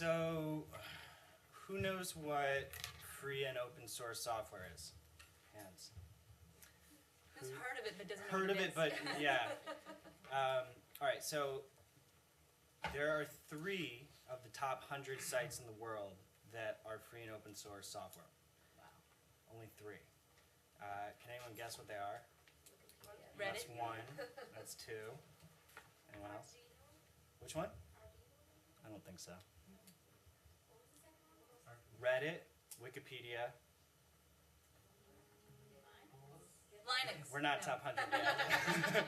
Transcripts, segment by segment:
So, who knows what free and open source software is? Hands. Who's heard of it but doesn't know Heard what of it it, but yeah. All right, so there are 3 of the top 100 sites in the world that are free and open source software. Wow. Only 3. Can anyone guess what they are? That's Reddit? 1. That's 2. Anyone else? Which one? I don't think so. Reddit, Wikipedia. Linux. We're not No. top 100 yet.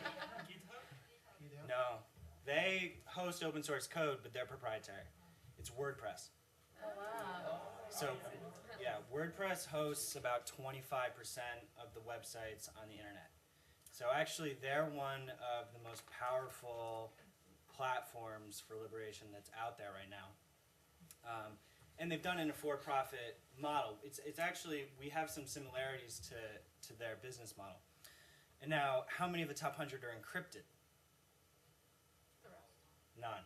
No. They host open source code, but they're proprietary. It's WordPress. Oh, wow. So, yeah, WordPress hosts about 25% of the websites on the internet. So actually, they're one of the most powerful platforms for liberation that's out there right now. And they've done it in a for-profit model. It's actually, we have some similarities to their business model. And now, how many of the top 100 are encrypted? None.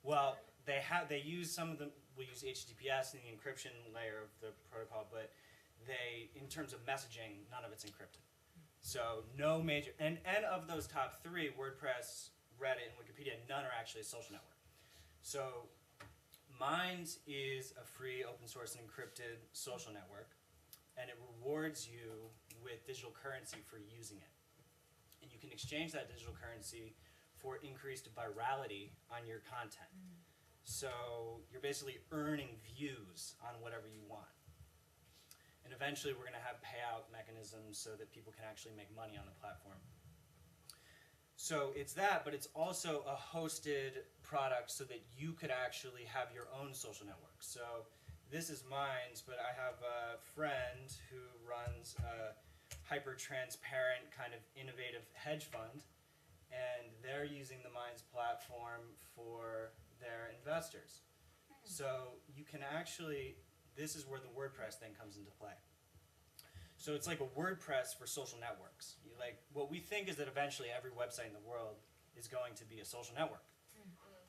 Well, they use some of them. We use HTTPS in the encryption layer of the protocol, but in terms of messaging, none of it's encrypted. So no major, and of those top 3, WordPress, Reddit, and Wikipedia, none are actually a social network. So Minds is a free, open source, and encrypted social network, and it rewards you with digital currency for using it. And you can exchange that digital currency for increased virality on your content. So you're basically earning views on whatever you want. And eventually we're going to have payout mechanisms so that people can actually make money on the platform. So it's that, but it's also a hosted product so that you could actually have your own social network. So this is Minds, but I have a friend who runs a hyper-transparent kind of innovative hedge fund, and they're using the Minds platform for their investors. So you can actually, this is where the WordPress thing comes into play. So it's like a WordPress for social networks. Like, what we think is that eventually every website in the world is going to be a social network.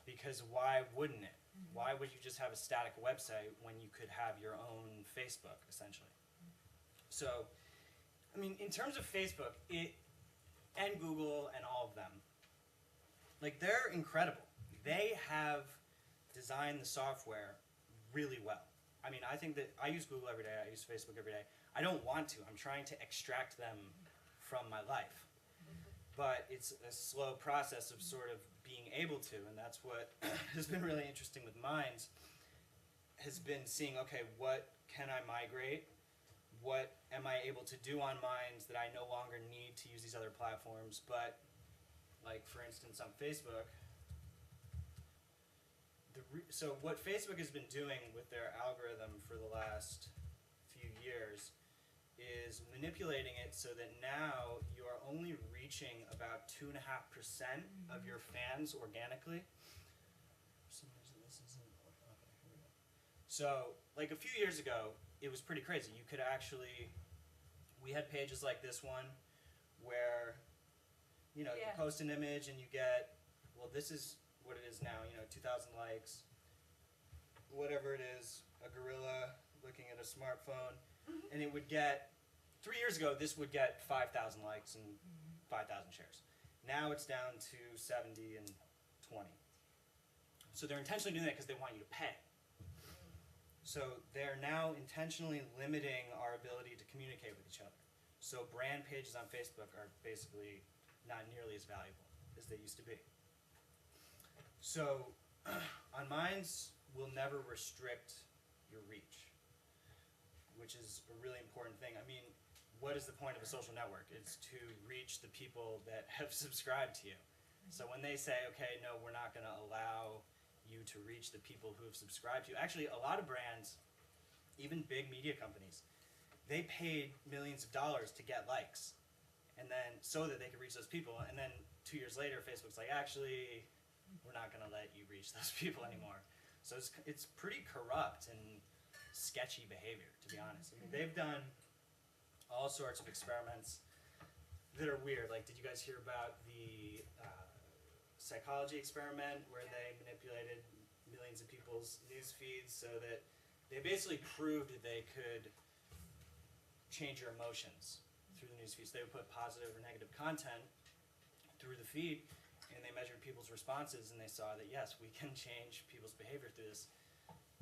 Because why wouldn't it? Why would you just have a static website when you could have your own Facebook, essentially? So, I mean, in terms of Facebook, and Google and all of them, like, they're incredible. They have designed the software really well. I mean, I think that I use Google every day, I use Facebook every day. I don't want to. I'm trying to extract them from my life. But it's a slow process of sort of being able to, and that's what has been really interesting with Minds, has been seeing, okay, what can I migrate? What am I able to do on Minds that I no longer need to use these other platforms? But, like, for instance, on Facebook, so what Facebook has been doing with their algorithm for the last few years is manipulating it so that now you are only reaching about 2.5% of your fans organically. For some reason this isn't, okay, here we go. So, like, a few years ago, it was pretty crazy. You could actually, we had pages like this one where, you know, you post an image and you get, well, this is what it is now, you know, 2,000 likes, whatever it is, a gorilla looking at a smartphone, and it would get, 3 years ago, this would get 5,000 likes and 5,000 shares. Now it's down to 70 and 20. So they're intentionally doing that because they want you to pay. So they're now intentionally limiting our ability to communicate with each other. So brand pages on Facebook are basically not nearly as valuable as they used to be. So on Minds, we'll never restrict your reach, which is a really important thing. I mean, what is the point of a social network? It's to reach the people that have subscribed to you. So when they say, okay, no, we're not going to allow you to reach the people who have subscribed to you. Actually, a lot of brands, even big media companies, they paid millions of dollars to get likes, and then so that they could reach those people. And then 2 years later, Facebook's like, actually, we're not going to let you reach those people anymore. So it's pretty corrupt and sketchy behavior, to be honest. I mean, they've done all sorts of experiments that are weird. Like, did you guys hear about the psychology experiment where they manipulated millions of people's news feeds, so that they basically proved that they could change your emotions through the news feeds. They would put positive or negative content through the feed, and they measured people's responses, and they saw that yes, we can change people's behavior through this.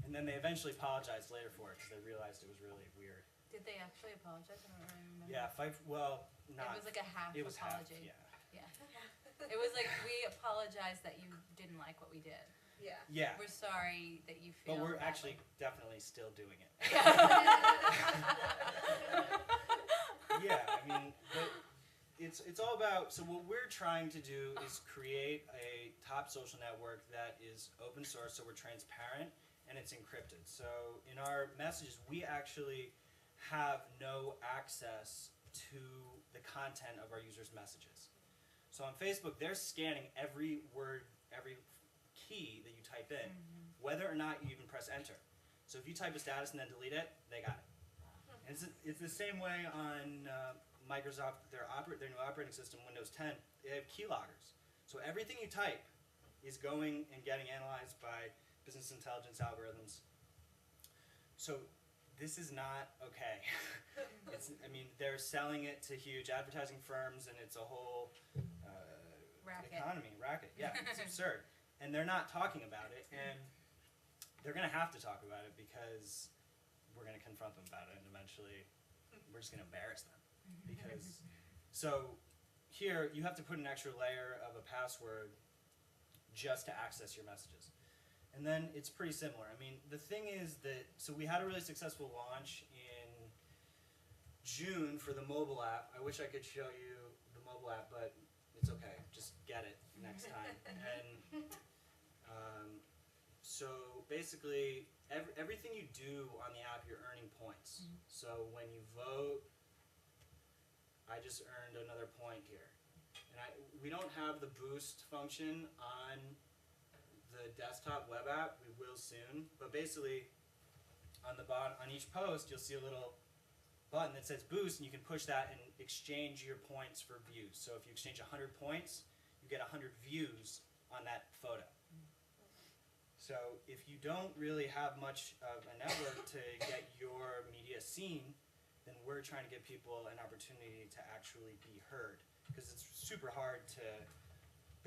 And then they eventually apologized later for it because they realized it was really weird. Did they actually apologize? I don't really remember. Yeah, well, not. It was like a half It was apology. half, yeah. Yeah. It was like, we apologize that you didn't like what we did. Yeah. Yeah, We're sorry that you feel but we're that actually way. definitely still doing it. Yeah, I mean, it's all about, so what we're trying to do is create a top social network that is open source, so we're transparent, and it's encrypted. So in our messages, we actually have no access to the content of our users' messages. So on Facebook, they're scanning every word, every key that you type in, whether or not you even press enter. So if you type a status and then delete it, they got it. And it's the same way on Microsoft, their new operating system, Windows 10, they have keyloggers. So everything you type is going and getting analyzed by business intelligence algorithms. So this is not okay. I mean, they're selling it to huge advertising firms, and it's a whole racket. Yeah, it's absurd. And they're not talking about it, and they're going to have to talk about it because we're going to confront them about it, and eventually we're just going to embarrass them. Because, so here you have to put an extra layer of a password just to access your messages. And then it's pretty similar. I mean, the thing is that, so we had a really successful launch in June for the mobile app. I wish I could show you the mobile app, but it's okay. Just get it next time. And so basically, everything you do on the app, you're earning points. So when you vote, I just earned another point here. And we don't have the boost function on the desktop web app. We will soon. But basically, on the bottom, on each post, you'll see a little button that says boost, and you can push that and exchange your points for views. So if you exchange 100 points, you get 100 views on that photo. So if you don't really have much of a network to get your media seen, then we're trying to give people an opportunity to actually be heard. Because it's super hard to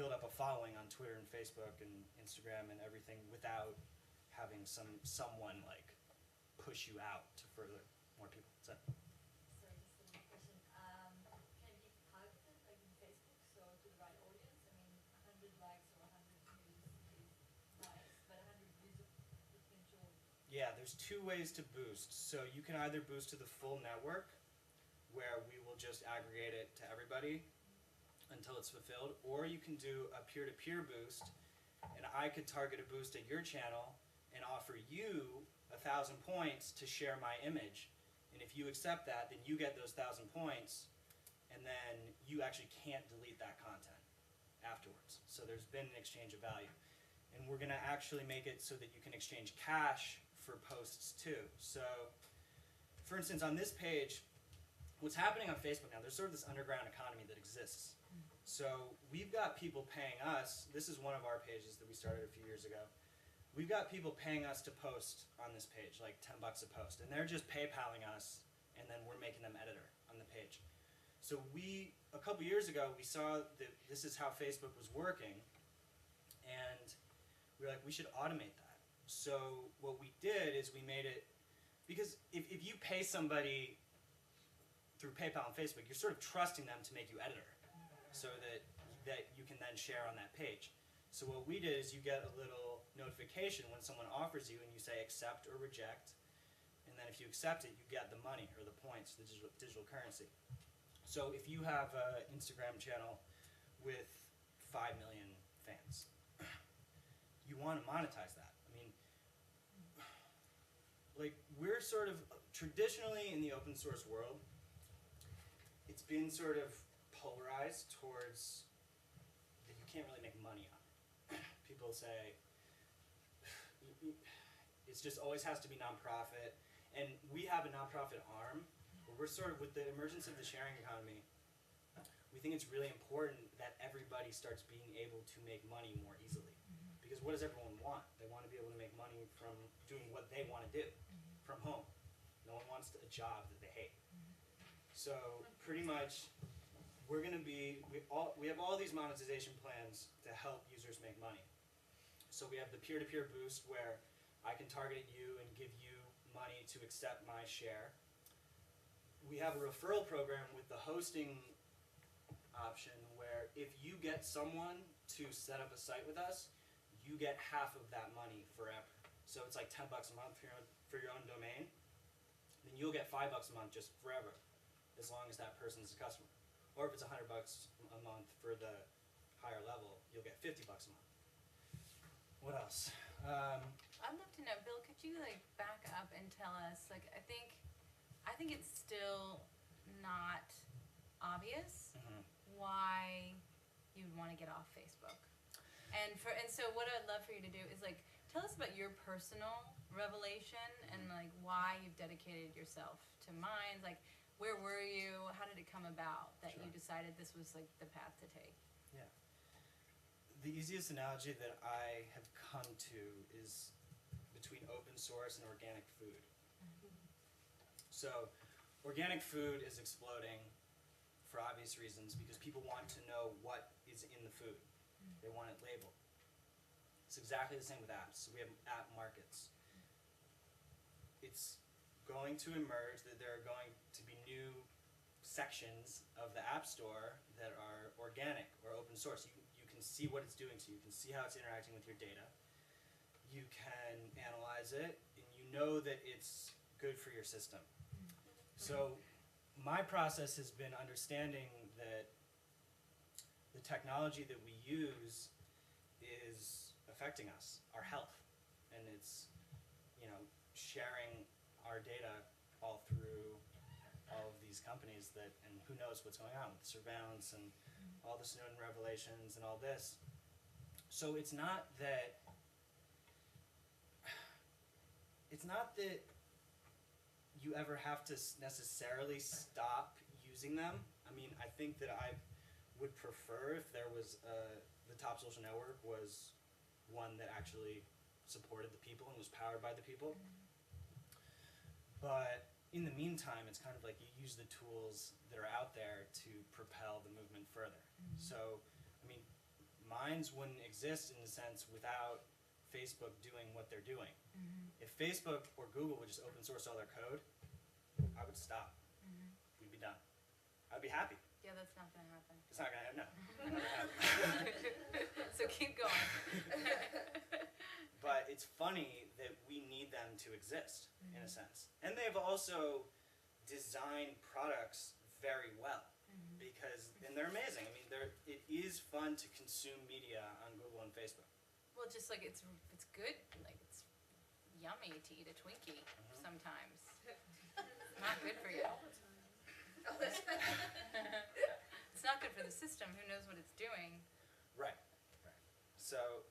build up a following on Twitter and Facebook and Instagram and everything without having someone like push you out to further more people. So, Sorry, just one question. Can it be targeted, like in Facebook, so to the right audience? I mean, 100 likes or 100 views is nice, but 100 views of potential. yeah, there's two ways to boost. So you can either boost to the full network, where we will just aggregate it to everybody until it's fulfilled, or you can do a peer-to-peer boost, and I could target a boost at your channel and offer you 1,000 points to share my image. And if you accept that, then you get those 1,000 points, and then you actually can't delete that content afterwards. So there's been an exchange of value. And we're going to actually make it so that you can exchange cash for posts too. So, for instance, on this page, what's happening on Facebook now, there's sort of this underground economy that exists. So we've got people paying us, this is one of our pages that we started a few years ago. We've got people paying us to post on this page, like 10 bucks a post. And they're just PayPaling us, and then we're making them editor on the page. So a couple years ago, we saw that this is how Facebook was working, and we were like, we should automate that. So what we did is we made it, because if you pay somebody through PayPal and Facebook, you're sort of trusting them to make you editor, so that you can then share on that page. So what we did is you get a little notification when someone offers you, and you say accept or reject, and then if you accept it, you get the money or the points, the digital currency. So if you have an Instagram channel with 5 million fans, you want to monetize that. I mean, like, we're sort of, traditionally in the open source world, it's been sort of polarized towards that you can't really make money on it. People say, it's just always has to be nonprofit, and we have a nonprofit arm, but we're sort of, with the emergence of the sharing economy, we think it's really important that everybody starts being able to make money more easily. Because what does everyone want? They want to be able to make money from doing what they want to do from home. No one wants a job that they hate. So pretty much, we're going to be, we have all these monetization plans to help users make money. So we have the peer-to-peer boost where I can target you and give you money to accept my share. We have a referral program with the hosting option where if you get someone to set up a site with us, you get half of that money forever. So it's like $10 a month for your own domain. Then you'll get $5 a month just forever, as long as that person's a customer. Or if it's $100 a month for the higher level, you'll get $50 a month. What else? I'd love to know, Bill, could you like back up and tell us, like, I think it's still not obvious why you would want to get off Facebook. And so what I'd love for you to do is like tell us about your personal revelation and like why you've dedicated yourself to Minds. Like, where were you? How did it come about that you decided this was like the path to take? Yeah. The easiest analogy that I have come to is between open source and organic food. So organic food is exploding for obvious reasons because people want to know what is in the food. They want it labeled. It's exactly the same with apps. So we have app markets. It's going to emerge that there are going to be new sections of the App Store that are organic or open source. You can see what it's doing to you. You can see how it's interacting with your data. You can analyze it, and you know that it's good for your system. So my process has been understanding that the technology that we use is affecting us, our health, and it's, sharing our data all through all of these companies and who knows what's going on with surveillance and all the Snowden revelations and all this. So it's not that you ever have to necessarily stop using them. I mean, I think that I would prefer if there was the top social network was one that actually supported the people and was powered by the people. But in the meantime, it's kind of like you use the tools that are out there to propel the movement further. So, I mean, Minds wouldn't exist in a sense without Facebook doing what they're doing. If Facebook or Google would just open source all their code, I would stop. We'd be done. I'd be happy. Yeah, that's not going to happen. It's not going to happen, no. Never happen. So keep going. But it's funny that we need them to exist, in a sense. And they've also designed products very well, and they're amazing. I mean, it is fun to consume media on Google and Facebook. Well, just like it's good, like it's yummy to eat a Twinkie sometimes. Not good for you. It's not good for the system. Who knows what it's doing? Right. So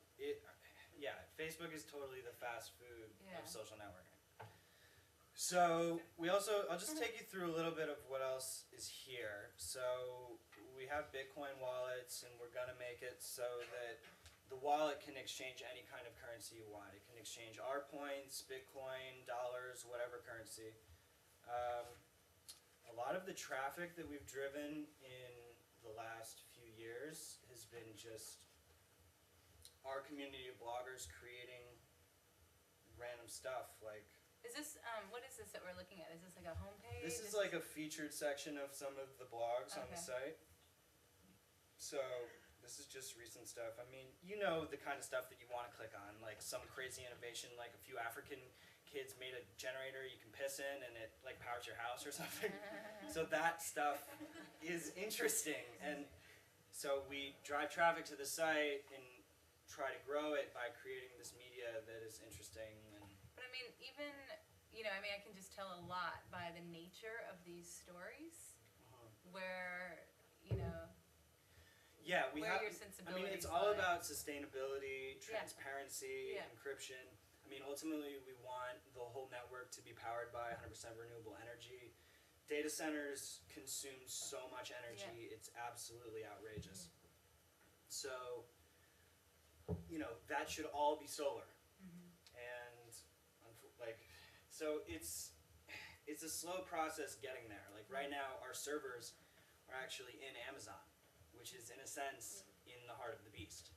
Facebook is totally the fast food of social networking. So I'll just take you through a little bit of what else is here. So we have Bitcoin wallets, and we're gonna make it so that the wallet can exchange any kind of currency you want. It can exchange our points, Bitcoin, dollars, whatever currency. A lot of the traffic that we've driven in the last few years has been just our community of bloggers creating random stuff like. Is this what is this that we're looking at? Is this like a homepage? This is like a featured section of some of the blogs on the site. So this is just recent stuff. I mean, you know the kind of stuff that you want to click on, like some crazy innovation, like a few African kids made a generator you can piss in and it like powers your house or something. So that stuff is interesting, and so we drive traffic to the site and try to grow it by creating this media that is interesting. But I mean, even, I can just tell a lot by the nature of these stories, where, yeah, where your sensibilities it's all lie. about sustainability, transparency, encryption. I mean, ultimately, we want the whole network to be powered by 100% renewable energy. Data centers consume so much energy, it's absolutely outrageous. So, that should all be solar. And so it's a slow process getting there. Like right now, our servers are actually in Amazon, which is in a sense in the heart of the beast.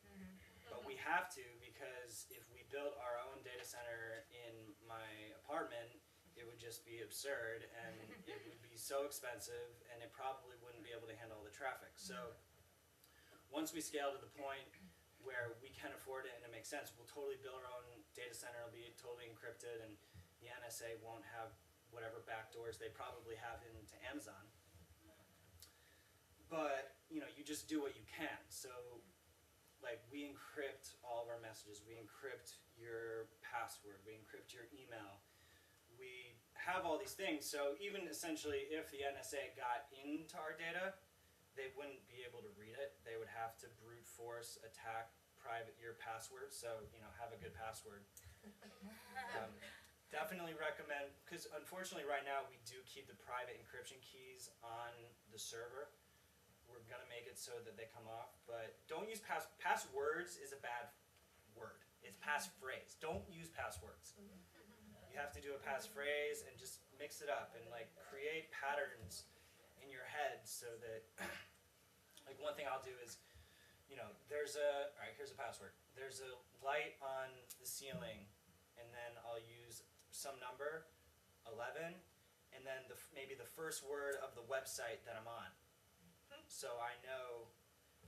But we have to, because if we built our own data center in my apartment, it would just be absurd, and it would be so expensive, and it probably wouldn't be able to handle all the traffic. So once we scale to the point where we can afford it and it makes sense, we'll totally build our own data center. It'll be totally encrypted, and the NSA won't have whatever backdoors they probably have into Amazon. But you just do what you can. So like we encrypt all of our messages, we encrypt your password, we encrypt your email. We have all these things, so even essentially if the NSA got into our data, they wouldn't be able to read it. They would have to brute force attack your password, so have a good password. Definitely recommend, because unfortunately right now we do keep the private encryption keys on the server. We're gonna make it so that they come off, but don't use passwords is a bad word. It's passphrase. Don't use passwords. You have to do a passphrase and just mix it up and like create patterns in your head so that like one thing I'll do is here's a password. There's a light on the ceiling, and then I'll use some number 11 and then maybe the first word of the website that I'm on. So I know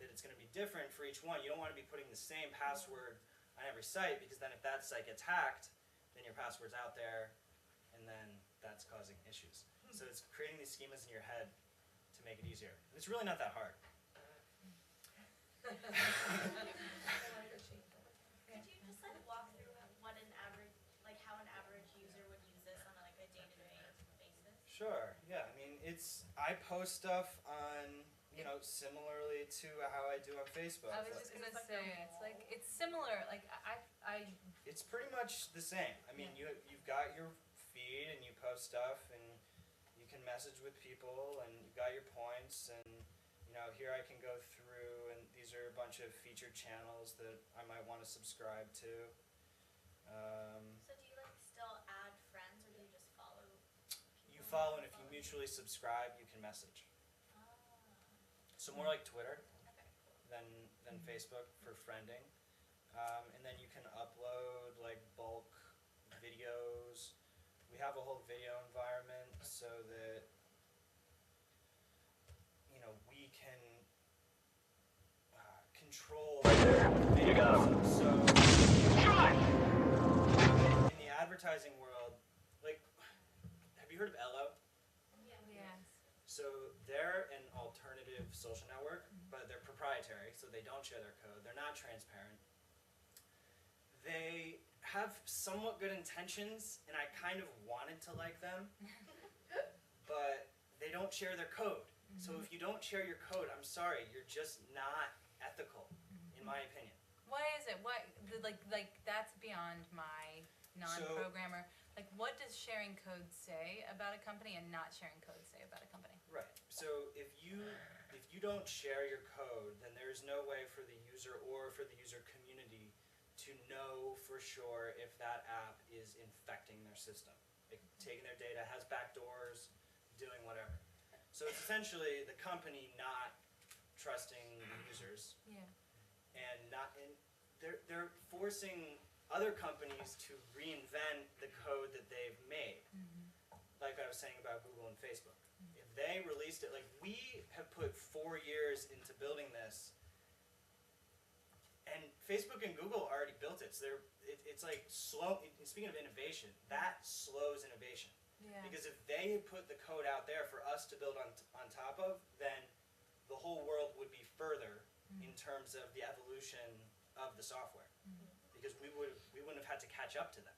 that it's going to be different for each one. You don't want to be putting the same password on every site, because then if that site gets hacked, then your password's out there, and then that's causing issues. So it's creating these schemas in your head to make it easier. And it's really not that hard. Could you just like walk through what an average, like how an average user would use this on like a day-to-day basis? Sure. Yeah. I mean, I post stuff on similarly to how I do on Facebook. I was just gonna say, it's similar. Like It's pretty much the same. I mean, you've got your feed and you post stuff and you can message with people and you've got your points, and here I can go through, and these are a bunch of featured channels that I might want to subscribe to. So do you like still add friends, or do you just follow? You follow, and if you mutually subscribe, you can message. So more like Twitter than Facebook for friending. And then you can upload like bulk videos. We have a whole video environment so that we can control videos. So in the advertising world, like, have you heard of Ello? yes. So they're an alternative social network, but they're proprietary, so they don't share their code. They're not transparent. They have somewhat good intentions, and I kind of wanted to like them, but they don't share their code. So if you don't share your code, I'm sorry, you're just not ethical, in my opinion. What is it? Like that's beyond my non-programmer. Like, what does sharing code say about a company and not sharing code say about a company? Right. So if you don't share your code, then there's no way for the user or for the user community to know for sure if that app is infecting their system, like taking their data, has backdoors, doing whatever. So it's essentially the company not trusting the users, Yeah. and they're forcing other companies to reinvent the code that they've made. Like I was saying about Google and Facebook. If they released it, like we have put 4 years into building this, and Facebook and Google already built it. So it's like slow. Speaking of innovation, that slows innovation. Yeah. Because if they had put the code out there for us to build on top of, then the whole world would be further in terms of the evolution of the software. Because we wouldn't have had to catch up to them.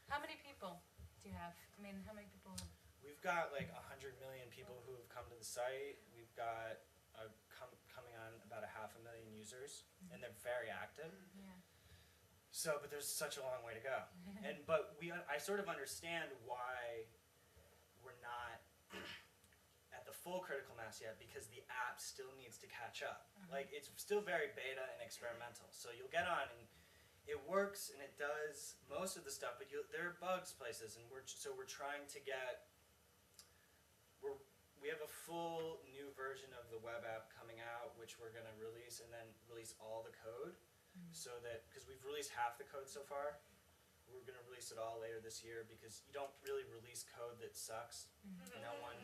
How many people do you have? I mean, how many people have... We've got like 100 million people who have come to the site. We've got coming on about 500,000 users, and they're very active. Yeah. So, but there's such a long way to go. But I sort of understand why we're not at the full critical mass yet, because the app still needs to catch up. Like, it's still very beta and experimental. So you'll get on and it works and it does most of the stuff, but there are bugs places, and we're trying to get. We have a full new version of the web app coming out, which we're going to release, and then release all the code, so that, because we've released half the code so far, we're going to release it all later this year, because you don't really release code that sucks. No one,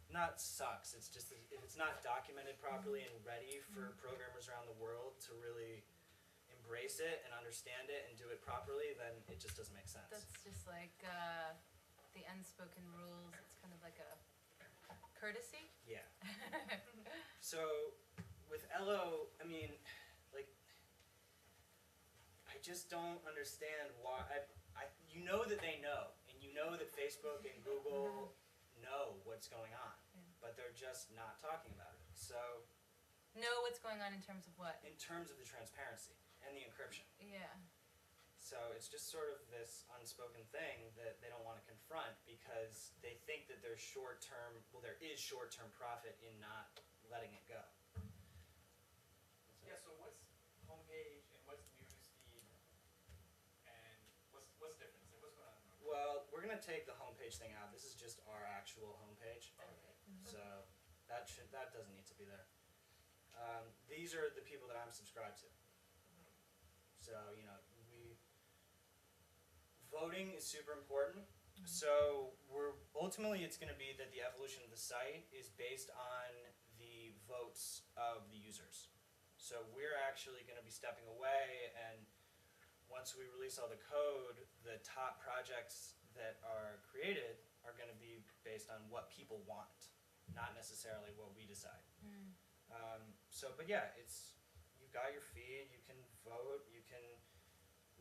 not sucks, it's just that if it's not documented properly and ready for programmers around the world to really embrace it and understand it and do it properly, then it just doesn't make sense. That's just like the unspoken rules. It's kind of like a courtesy. Yeah. So with Elo, I mean, like, I just don't understand why. You know that they know, and you know that Facebook and Google know what's going on, but they're just not talking about it. So, Know what's going on in terms of what? in terms of the transparency and the encryption. Yeah. So it's just sort of this unspoken thing that they don't want to confront, because they think that there's there is short-term profit in not letting it go. Yeah, so what's homepage and what's newsfeed and what's the difference? Like, what's going on? Well, we're going to take the homepage thing out. This is just our actual homepage. Okay. So that doesn't need to be there. These are the people that I'm subscribed to. So, you know, voting is super important. So ultimately it's going to be that the evolution of the site is based on the votes of the users. So we're actually going to be stepping away, and once we release all the code, the top projects that are created are going to be based on what people want, not necessarily what we decide. But yeah, you've got your feed, you can vote, we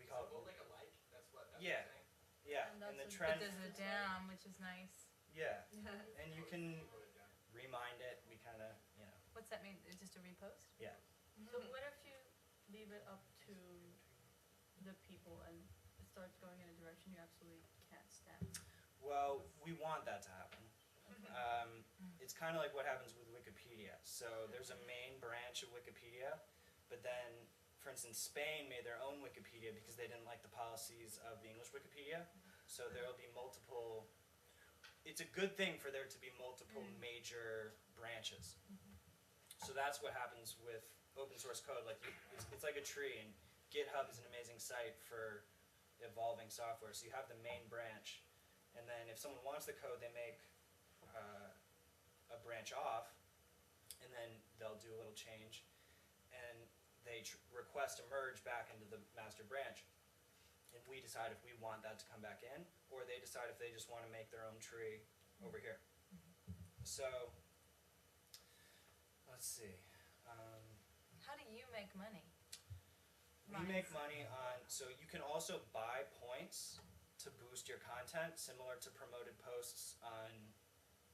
call So it. vote like a like? That's what Yeah. you're saying? Yeah, And and the that's a- trend. It does it down, which is nice. Yeah, and you can Vote it down. remind it. We kind of, What's that mean? It's just a repost? yeah. So what if you leave it up to the people and it starts going in a direction you absolutely can't stand? Well, we want that to happen. It's kind of like what happens with Wikipedia. So there's a main branch of Wikipedia, but then, for instance, Spain made their own Wikipedia because they didn't like the policies of the English Wikipedia. So there will be multiple. It's a good thing for there to be multiple major branches. So that's what happens with open source code. Like it's like a tree, and GitHub is an amazing site for evolving software. So you have the main branch, and then if someone wants the code, they make a branch off, and then they'll do a little change, and they request a merge back into the master branch. And we decide if we want that to come back in, or they decide if they just want to make their own tree over here. So, let's see. How do you make money? We make money on, so you can also buy points to boost your content, similar to promoted posts on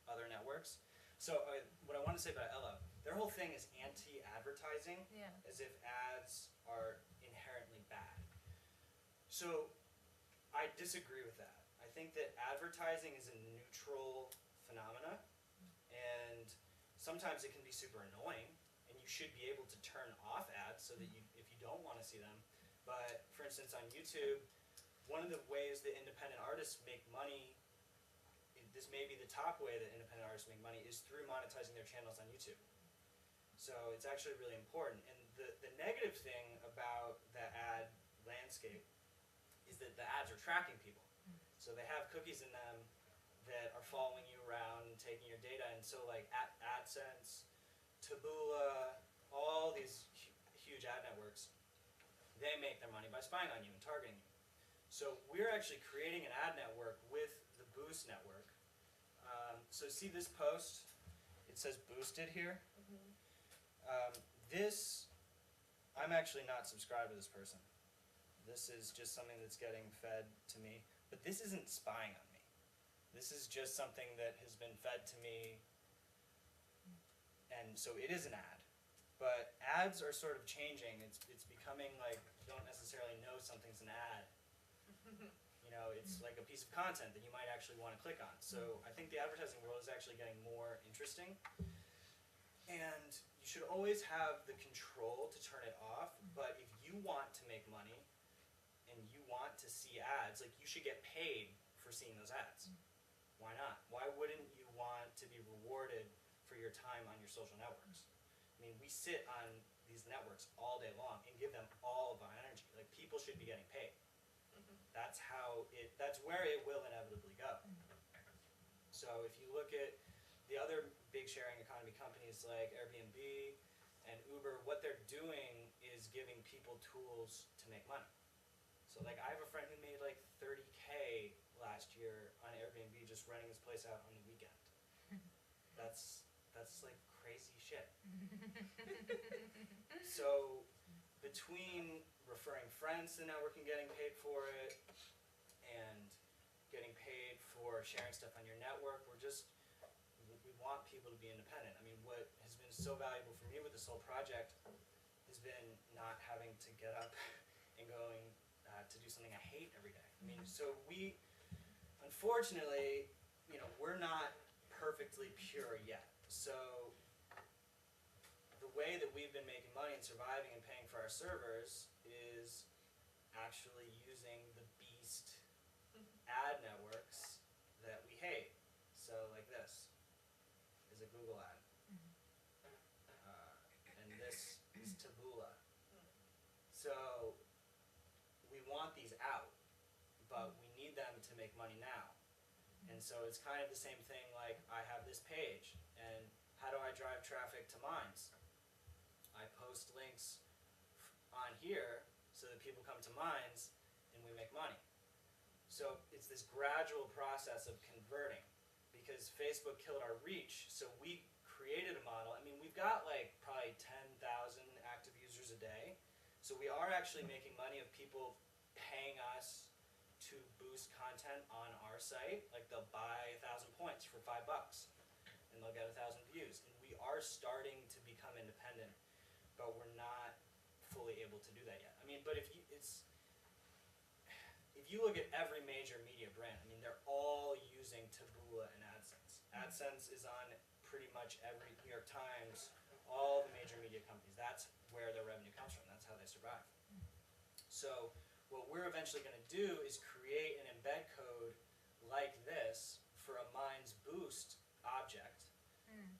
other networks. So what I want to say about Elo, their whole thing is anti-advertising, Yeah. as if ads are inherently bad. So I disagree with that. I think that advertising is a neutral phenomena, and sometimes it can be super annoying, and you should be able to turn off ads so that if you don't want to see them. But for instance, on YouTube, one of the ways that independent artists make money, this may be the top way that independent artists make money, is through monetizing their channels on YouTube. So it's actually really important. And the negative thing about the ad landscape is that the ads are tracking people. So they have cookies in them that are following you around and taking your data. And so like AdSense, Taboola, all these huge ad networks, they make their money by spying on you and targeting you. So we're actually creating an ad network with the Boost network. So see this post? It says boosted here. I'm actually not subscribed to this person. This is just something that's getting fed to me. But this isn't spying on me. This is just something that has been fed to me. And so it is an ad. But ads are sort of changing. It's becoming like you don't necessarily know something's an ad. You know, it's like a piece of content that you might actually want to click on. So I think the advertising world is actually getting more interesting. And you should always have the control to turn it off, but if you want to make money and you want to see ads, like you should get paid for seeing those ads. Why not? Why wouldn't you want to be rewarded for your time on your social networks? I mean, we sit on these networks all day long and give them all of our energy. Like, people should be getting paid. That's where it will inevitably go. So if you look at the other big sharing economy companies like Airbnb and Uber, what they're doing is giving people tools to make money. So like, I have a friend who made like 30K last year on Airbnb just renting his place out on the weekend. That's like crazy shit. So between referring friends to the network and getting paid for it, and getting paid for sharing stuff on your network, we want people to be independent. I mean, what has been so valuable for me with this whole project has been not having to get up and going to do something I hate every day. I mean, so we, unfortunately, we're not perfectly pure yet. So the way that we've been making money and surviving and paying for our servers is actually using the beast ad networks that we hate. So like, this is a Google ad. And this is Taboola. So we want these out, but we need them to make money now. And so it's kind of the same thing, like, I have this page, and how do I drive traffic to mines? I post links on here so that people come to mines and we make money. So it's this gradual process of converting, because Facebook killed our reach, so we created a model. I mean, we've got like probably 10,000 active users a day, so we are actually making money of people paying us to boost content on our site. Like, they'll buy 1,000 points for $5 and they'll get 1,000 views, and we are starting to become independent, but we're not fully able to do that yet. I mean, but if you look at every major media brand, I mean, they're all using Taboola and AdSense. AdSense is on pretty much every New York Times, all the major media companies. That's where their revenue comes from. That's how they survive. So what we're eventually going to do is create an embed code like this for a Minds Boost object,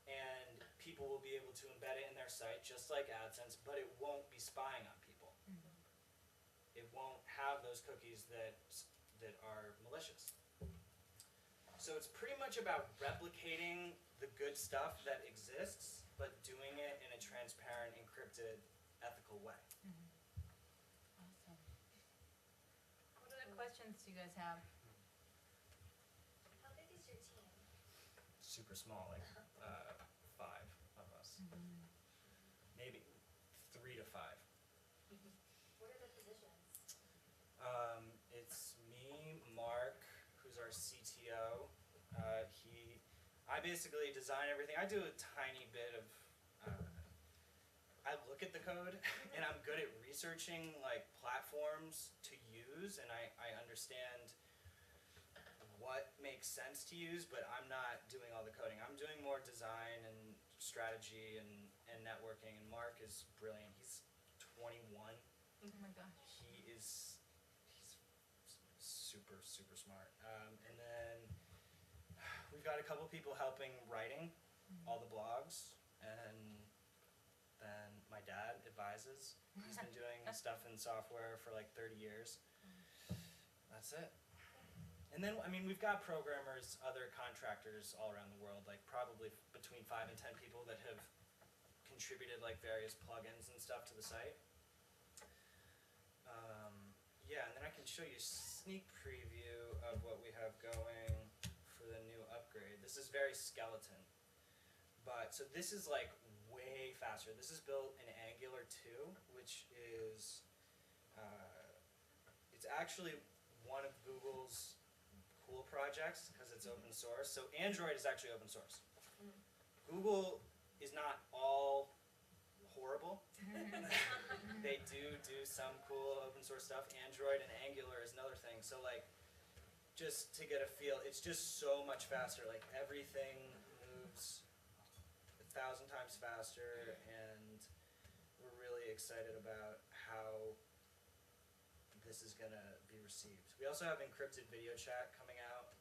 and people will be able to embed it in their site just like AdSense, but it won't be spying on people. It won't have those cookies that are malicious. So it's pretty much about replicating the good stuff that exists, but doing it in a transparent, encrypted, ethical way. Awesome. What other questions do you guys have? How big is your team? Super small, like 5 of us. Maybe 3 to 5. What are the positions? It's me, Mark, who's our CTO. I basically design everything. I do a tiny bit of, I look at the code, and I'm good at researching like platforms to use, and I understand what makes sense to use, but I'm not doing all the coding. I'm doing more design and strategy and networking, and Mark is brilliant. He's 21. Oh my gosh. He's super, super smart. And then we've got a couple people helping writing all the blogs, and then my dad advises. He's been doing stuff in software for like 30 years. That's it. And then, I mean, we've got programmers, other contractors all around the world, like probably between 5 and 10 people that have contributed like various plugins and stuff to the site. Yeah, and then I can show you a sneak preview of what we have going for the new upgrade. This is very skeleton, but so this is like way faster. This is built in Angular 2, which is, it's actually one of Google's cool projects because it's open source. So Android is actually open source. Google is not all horrible. They do some cool open source stuff. Android and Angular is another thing. So like, just to get a feel, it's just so much faster. Like, everything moves. 1,000 times faster, and we're really excited about how this is gonna be received. We also have encrypted video chat coming out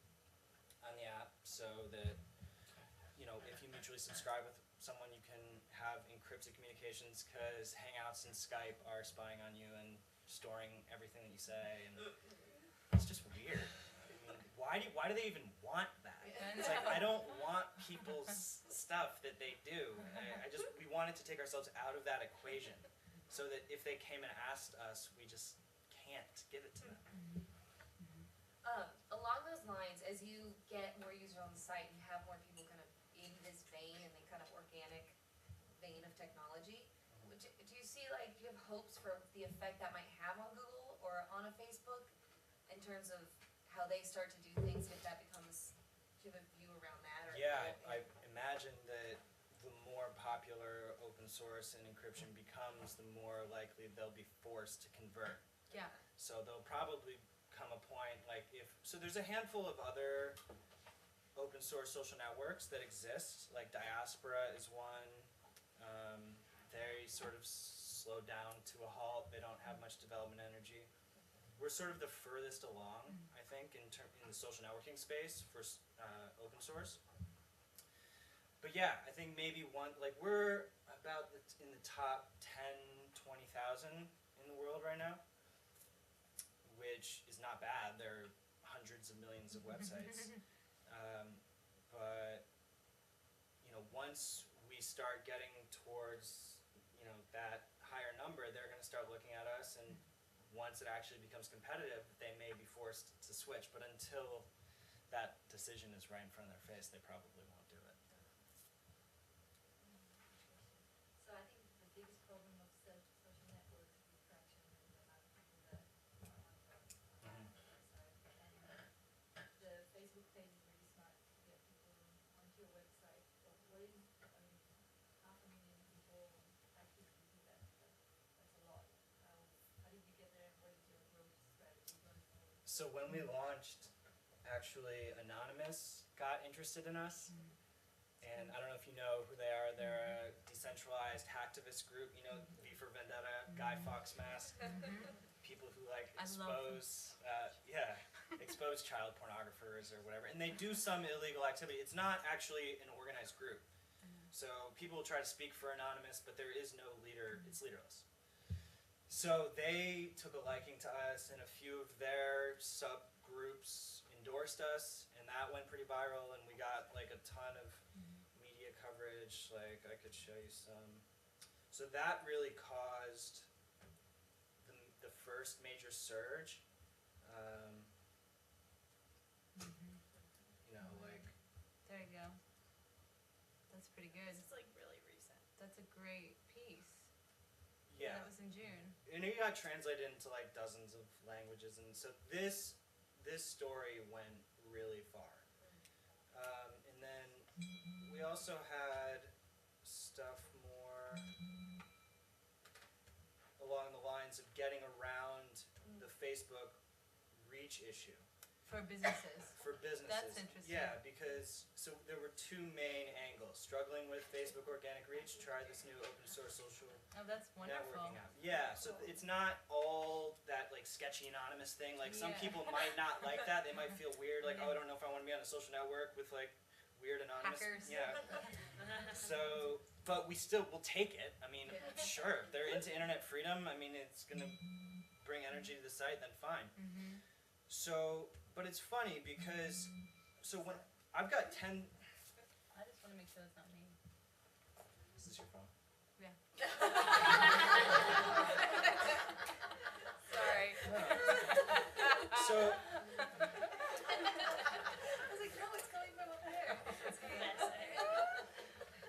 on the app, so that, you know, if you mutually subscribe with someone, you can have encrypted communications, because Hangouts and Skype are spying on you and storing everything that you say, and it's just weird. I mean, why do they even want that? It's like, I don't want people's stuff that they do. We wanted to take ourselves out of that equation, so that if they came and asked us, we just can't give it to them. Along those lines, as you get more users on the site and have more people kind of in this vein and the kind of organic vein of technology, do you see, like, do you have hopes for the effect that might have on Google or on a Facebook in terms of how they start to do things, if that becomes, do you have a view around that? Or Yeah, I imagine that the more popular open source and encryption becomes, the more likely they'll be forced to convert. Yeah. So there'll probably come a point, like, so there's a handful of other open source social networks that exist, like Diaspora is one. They sort of slowed down to a halt. They don't have much development energy. We're sort of the furthest along, I think, in the social networking space for open source. But yeah, I think maybe we're about in the top 10, 20,000 in the world right now, which is not bad. There are hundreds of millions of websites. But, you know, once we start getting towards, you know, that higher number, they're going to start looking at us, and once it actually becomes competitive, they may be forced to switch. But until that decision is right in front of their face, they probably won't do it. So I think the biggest problem of social networks is traction and the amount of people that are on the website. And the Facebook page is really smart to get people onto your website. But what is, I mean, 500,000 people actively do that? That's a lot. How did you get there? What is your growth strategy going forward? So when we launched, actually Anonymous got interested in us. And I don't know if you know who they are. They're a decentralized hacktivist group. You know, V for Vendetta, Guy Fawkes mask. People who like expose, expose child pornographers or whatever. And they do some illegal activity. It's not actually an organized group. So people will try to speak for Anonymous, but there is no leader. It's leaderless. So they took a liking to us, and a few of their subgroups endorsed us, and that went pretty viral, and we got like a ton of media coverage. Like, I could show you some. So that really caused the first major surge. You know, like, There you go. That's pretty good. It's like really recent. That's a great piece. yeah. That was in June. And it got translated into like dozens of languages, and so this story went really far. And then we also had stuff more along the lines of getting around the Facebook reach issue. For businesses. For businesses. That's interesting. Yeah, because so there were two main angles. Struggling with Facebook organic reach, try this new open source social Oh, that's wonderful. networking app. Yeah, so it's not all that like sketchy anonymous thing. Like some Yeah. people might not like that. They might feel weird, like, oh, I don't know if I want to be on a social network with like weird anonymous. Hackers. Yeah. So, but we still will take it. I mean, sure, if they're into internet freedom, I mean, it's gonna bring energy to the site, then fine. So, but it's funny because, so when I've got 10, I just want to make sure that's not me. is this your phone? Yeah. Sorry. So, I was like, no, it's coming from up there.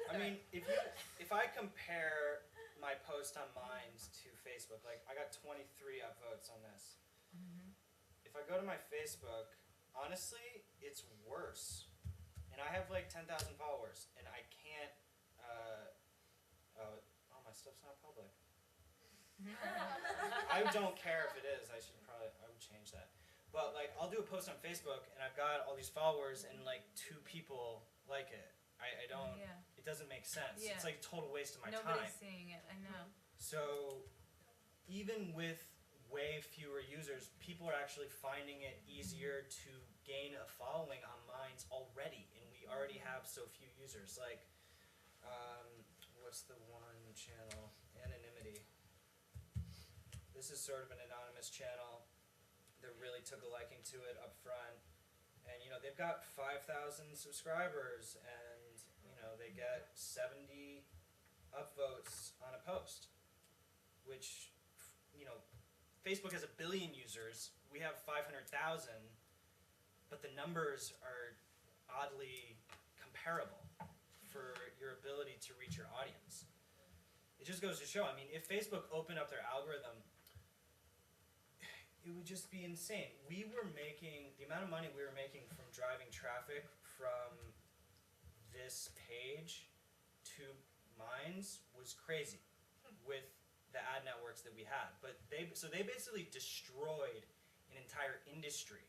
I mean, if I compare my post on Minds to Facebook, like I got 23 upvotes on this. If I go to my Facebook, honestly, it's worse. And I have like 10,000 followers, and I can't, oh, my stuff's not public. I don't care if it is. I would change that. But like, I'll do a post on Facebook, and I've got all these followers, and like 2 people like it. I don't, Yeah. it it doesn't make sense. Yeah. It's like a total waste of my Nobody's time. seeing it, I know. So even with way fewer users, people are actually finding it easier to gain a following on Minds already, and we already have so few users. Like, what's the one channel? Anonymity. This is sort of an anonymous channel that really took a liking to it up front. And, you know, they've got 5,000 subscribers, and, you know, they get 70 upvotes on a post, which, you know, Facebook has 1 billion users. We have 500,000, but the numbers are oddly comparable for your ability to reach your audience. It just goes to show, I mean, if Facebook opened up their algorithm, it would just be insane. We were making, the amount of money we were making from driving traffic from this page to Minds was crazy with the ad networks that we had. But they basically destroyed an entire industry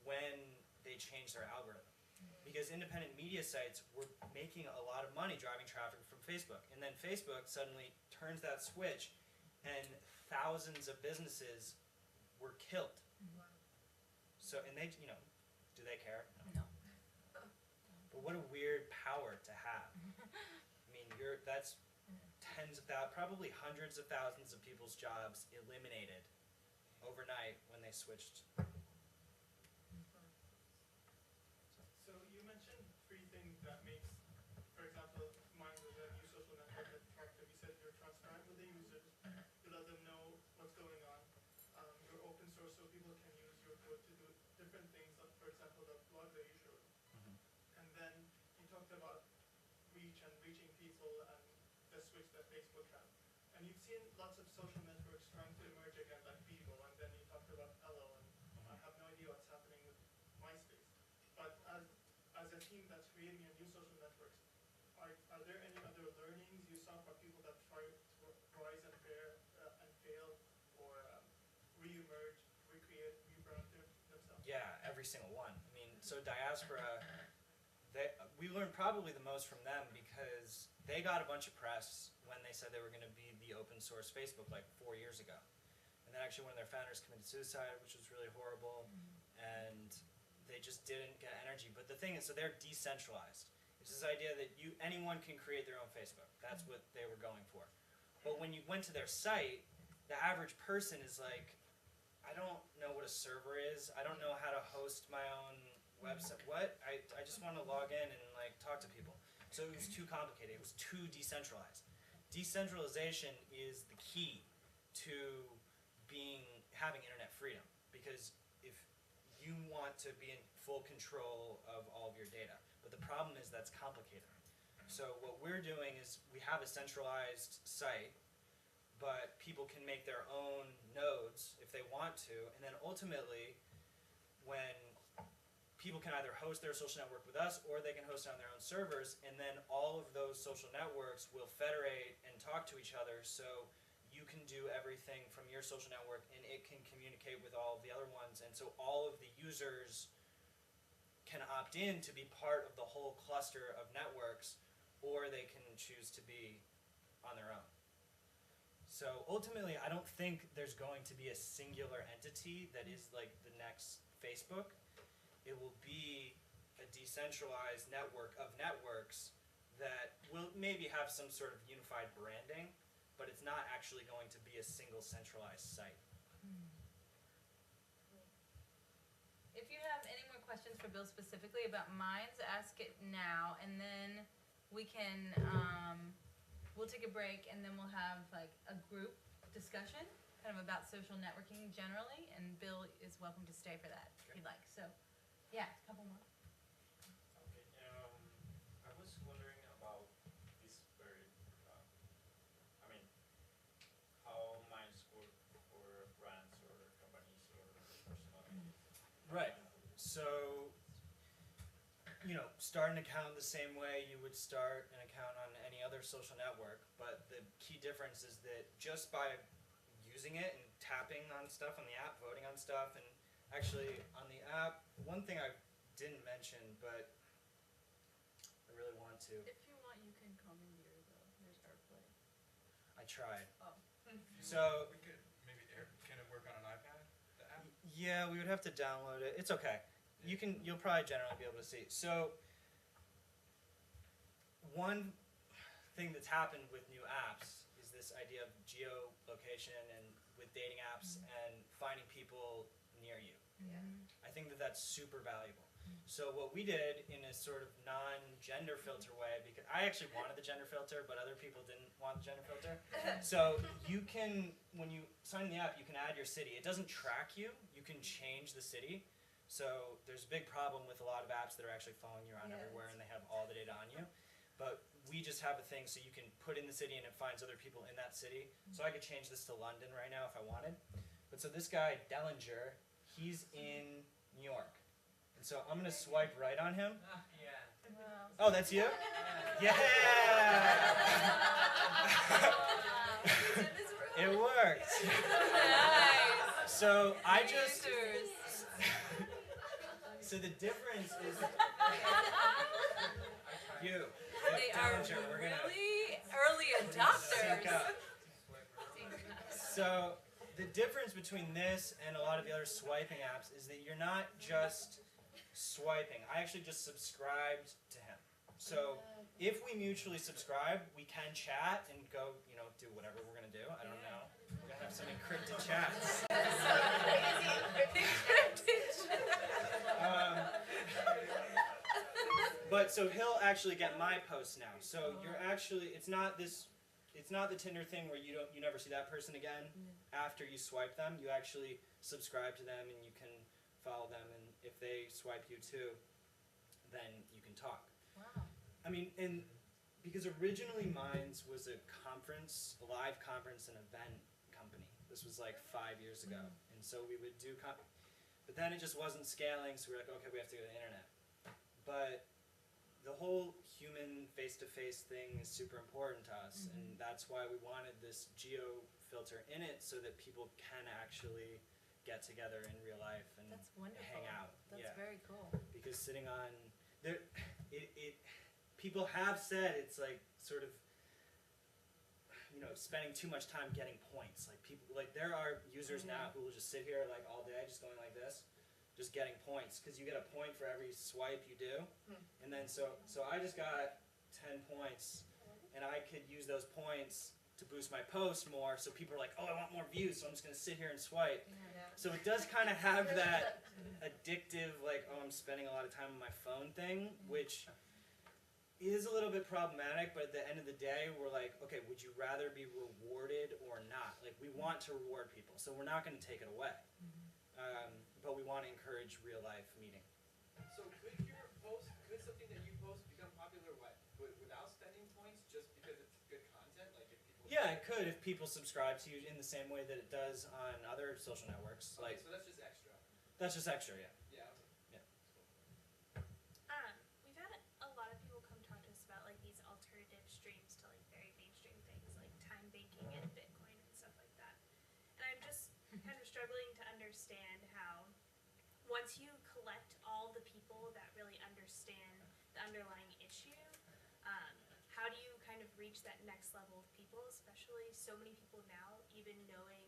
when they changed their algorithm. Because independent media sites were making a lot of money driving traffic from Facebook. And then Facebook suddenly turns that switch, and thousands of businesses were killed. So, and they, you know, do they care? No. But what a weird power to have. I mean, that's tens of thousands, probably hundreds of thousands of people's jobs eliminated overnight when they switched. So you mentioned 3 things that makes, for example, Minds is a new social network that proactive. You said you're transparent with the users, you let them know what's going on. You're open source so people can use your code to do different things, like, for example, the blog that you showed. And then you talked about reach and reaching people and the switch that Facebook had. And you've seen lots of social networks trying to emerge again, like Bebo, and then you talked about Elo, and I have no idea what's happening with MySpace. But as a team that's creating a new social networks, are there any other learnings you saw from people that try to rise and fail, or re-emerge, recreate, rebrand themselves? Yeah, every single one. I mean, so Diaspora, we learned probably the most from them because they got a bunch of press when they said they were going to be the open source Facebook like 4 years ago. And then actually one of their founders committed suicide, which was really horrible, and they just didn't get energy. But the thing is, so they're decentralized. It's this idea that anyone can create their own Facebook. That's what they were going for. But when you went to their site, the average person is like, I don't know what a server is. I don't know how to host my own website. What? I just want to log in and like talk to people. So it was too complicated. It was too decentralized. Decentralization is the key to having internet freedom, because if you want to be in full control of all of your data, but the problem is that's complicated. So what we're doing is we have a centralized site, but people can make their own nodes if they want to, and then ultimately, when people can either host their social network with us or they can host it on their own servers, and then all of those social networks will federate and talk to each other, so you can do everything from your social network and it can communicate with all of the other ones, and so all of the users can opt in to be part of the whole cluster of networks, or they can choose to be on their own. So ultimately, I don't think there's going to be a singular entity that is like the next Facebook. It will be a decentralized network of networks that will maybe have some sort of unified branding, but it's not actually going to be a single centralized site. If you have any more questions for Bill specifically about Minds, ask it now, and then we can, we'll take a break, and then we'll have like a group discussion, kind of about social networking generally, and Bill is welcome to stay for that if he'd like. So, yeah, a couple more. Okay, I was wondering about this very, I mean, how Minds work for brands or companies or personalities. Right. So, you know, start an account the same way you would start an account on any other social network, but the key difference is that just by using it and tapping on stuff on the app, voting on stuff, and actually on the app, one thing I didn't mention, but I really want to. If you want, you I tried. Oh. So We could maybe can it work on an iPad? The app? yeah, we would have to download it. It's okay. You'll probably generally be able to see. So one thing that's happened with new apps is this idea of geolocation and with dating apps and finding people near you. Yeah. I think that that's super valuable. So what we did in a sort of non-gender filter way, because I actually wanted the gender filter, but other people didn't want the gender filter. So you can, when you sign in the app, you can add your city. It doesn't track you. You can change the city. So there's a big problem with a lot of apps that are actually following you around Yeah, everywhere and they have all the data on you. But we just have a thing so you can put in the city and it finds other people in that city. So I could change this to London right now if I wanted. But so this guy, Dellinger, he's in New York. And so I'm going to swipe right on him. Yeah. Wow. Oh, that's you? Yeah! It worked. Nice. So I just... Users. So the difference is... You. They are Dellinger, we're gonna really early sync adopters. up. So the difference between this and a lot of the other swiping apps is that you're not just swiping. I actually just subscribed to him. So if we mutually subscribe, we can chat and go, do whatever we're gonna do. I don't know. We're gonna have some encrypted chats. But so he'll actually get my posts now. So you're actually, it's not the Tinder thing where you never see that person again after you swipe them. You actually subscribe to them and you can follow them, and if they swipe you too, then you can talk. Wow. I mean, and because originally Minds was a conference, a live conference and event company. This was like 5 years ago, and so we would do, but then it just wasn't scaling, so we were like, okay, we have to go to the internet. But the whole human face-to-face thing is super important to us, and that's why we wanted this geo filter in it so that people can actually get together in real life and That's wonderful. hang out. That's very cool. Because sitting on there, people have said it's like sort of, spending too much time getting points. Like there are users now who will just sit here like all day, just going like this, just getting points, because you get a point for every swipe you do. And then so I just got 10 points, and I could use those points to boost my post more, so people are like, oh, I want more views, so I'm just going to sit here and swipe. Yeah. So it does kind of have that addictive, like, oh, I'm spending a lot of time on my phone thing, which is a little bit problematic, but at the end of the day, we're like, okay, would you rather be rewarded or not? Like, we want to reward people, so we're not going to take it away. But we want to encourage real-life meeting. So could something that you post become popular without spending points just because it's good content? Like if people... Yeah, it could if people subscribe to you in the same way that it does on other social networks. Okay, Like, so that's just extra. that's just extra, yeah. Yeah, okay. We've had a lot of people come talk to us about like these alternative streams to like very mainstream things like time banking and Bitcoin and stuff like that. And I'm just kind of struggling to understand how once you collect all the people that really understand the underlying issue, how do you kind of reach that next level of people, especially so many people now, even knowing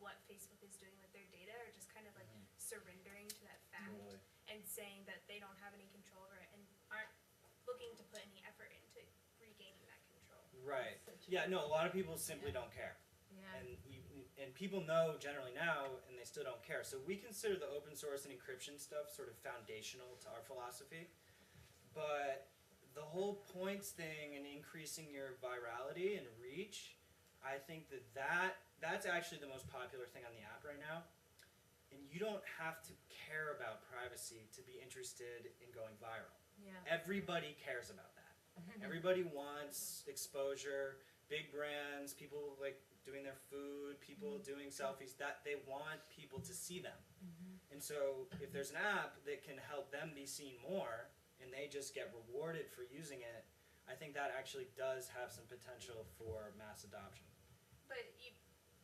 what Facebook is doing with their data, are just kind of like surrendering to that fact Totally. and saying that they don't have any control over it and aren't looking to put any effort into regaining that control. Right. Yeah, no, a lot of people simply don't care. Yeah. And people know generally now, and they still don't care. So we consider the open source and encryption stuff sort of foundational to our philosophy. But the whole points thing and increasing your virality and reach, I think that's actually the most popular thing on the app right now. And you don't have to care about privacy to be interested in going viral. Yeah. Everybody cares about that. Everybody wants exposure, big brands, people like doing their food, people doing selfies, that they want people to see them. And so if there's an app that can help them be seen more, and they just get rewarded for using it, I think that actually does have some potential for mass adoption. But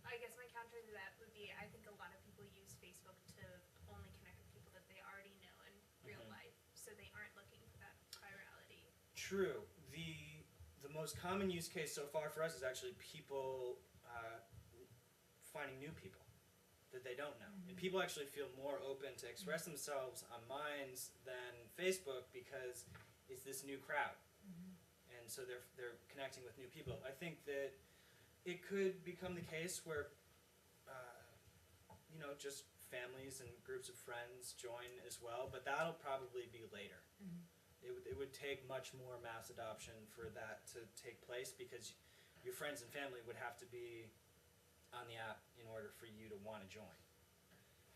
I guess my counter to that would be I think a lot of people use Facebook to only connect with people that they already know in real life, so they aren't looking for that virality. True. The most common use case so far for us is actually people finding new people that they don't know. And people actually feel more open to express themselves on Minds than Facebook because it's this new crowd. And so they're connecting with new people. I think that it could become the case where, you know, just families and groups of friends join as well, but that'll probably be later. It would take much more mass adoption for that to take place because your friends and family would have to be on the app in order for you to want to join.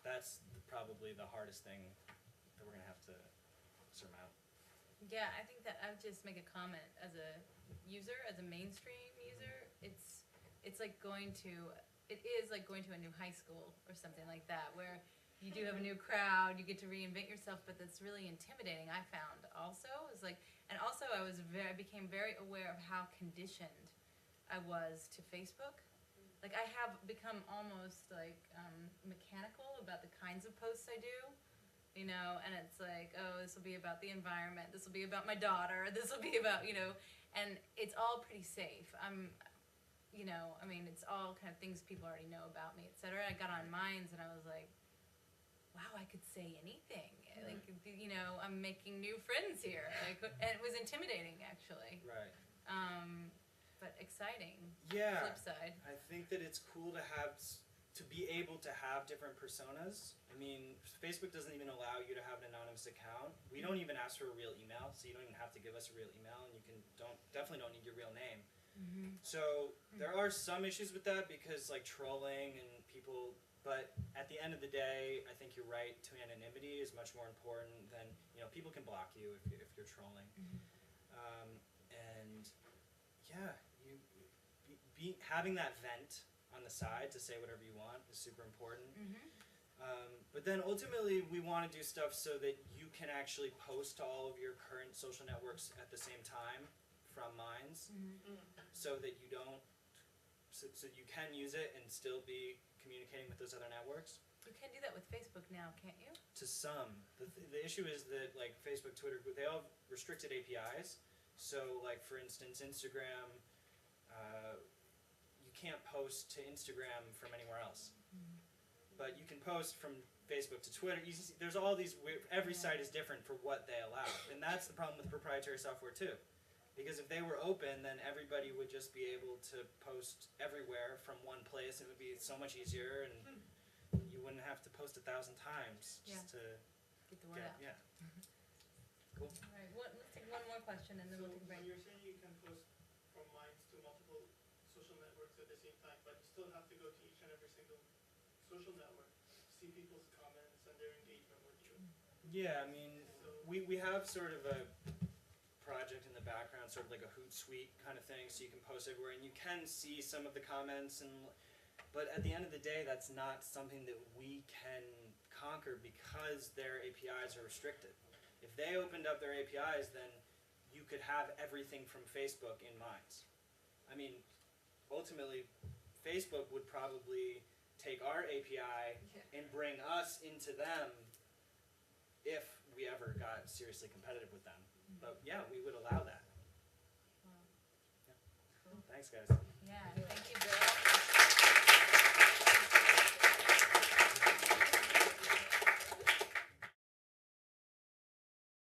That's probably the hardest thing that we're going to have to surmount. Yeah, I think that I would just make a comment as a user, as a mainstream user. It's like it is like going to a new high school or something like that, where you do have a new crowd, you get to reinvent yourself, but that's really intimidating. I found also is like, and also I became very aware of how conditioned I was to Facebook. Like I have become almost like mechanical about the kinds of posts I do. You know, and it's like, oh, this will be about the environment, this will be about my daughter, this will be about, you know, and it's all pretty safe. You know, I mean, it's all kind of things people already know about me, etc. I got on Minds and I was like, wow, I could say anything. Like, you know, I'm making new friends here. Like, and it was intimidating, actually. Right. But exciting. Yeah. Flip side. I think that it's cool to be able to have different personas. I mean, Facebook doesn't even allow you to have an anonymous account. We don't even ask for a real email, so you don't even have to give us a real email, and you definitely don't need your real name. So there are some issues with that because like trolling and people, but at the end of the day, I think you're right. To anonymity is much more important than, you know, people can block you if you're trolling. And yeah, having that vent on the side to say whatever you want is super important. But then ultimately we want to do stuff so that you can actually post to all of your current social networks at the same time from Minds, so that you don't, so you can use it and still be communicating with those other networks. You can do that with Facebook now, can't you? To some. The issue is that like Facebook, Twitter, they all have restricted APIs. So like for instance, Instagram, you can't post to Instagram from anywhere else. But you can post from Facebook to Twitter. There's all these weird, every site is different for what they allow. And that's the problem with proprietary software too. Because if they were open, then everybody would just be able to post everywhere from one place. It would be so much easier, and you wouldn't have to post 1,000 times just to get the word out. Yeah. Cool. All right, let's take one more question and then we'll take a break. So when you're saying you can post from Minds to multiple social networks at the same time, but you still have to go to each and every single social network, see people's comments and their engagement with you. Yeah, I mean, we have sort of a project in the background, sort of like a Hootsuite kind of thing, so you can post everywhere and you can see some of the comments, but at the end of the day, that's not something that we can conquer because their APIs are restricted. If they opened up their APIs, then you could have everything from Facebook in Minds. I mean, ultimately, Facebook would probably take our API and bring us into them if we ever got seriously competitive with them. But yeah, we would allow that. Wow. Yeah. Cool. Thanks, guys. Yeah, thank you.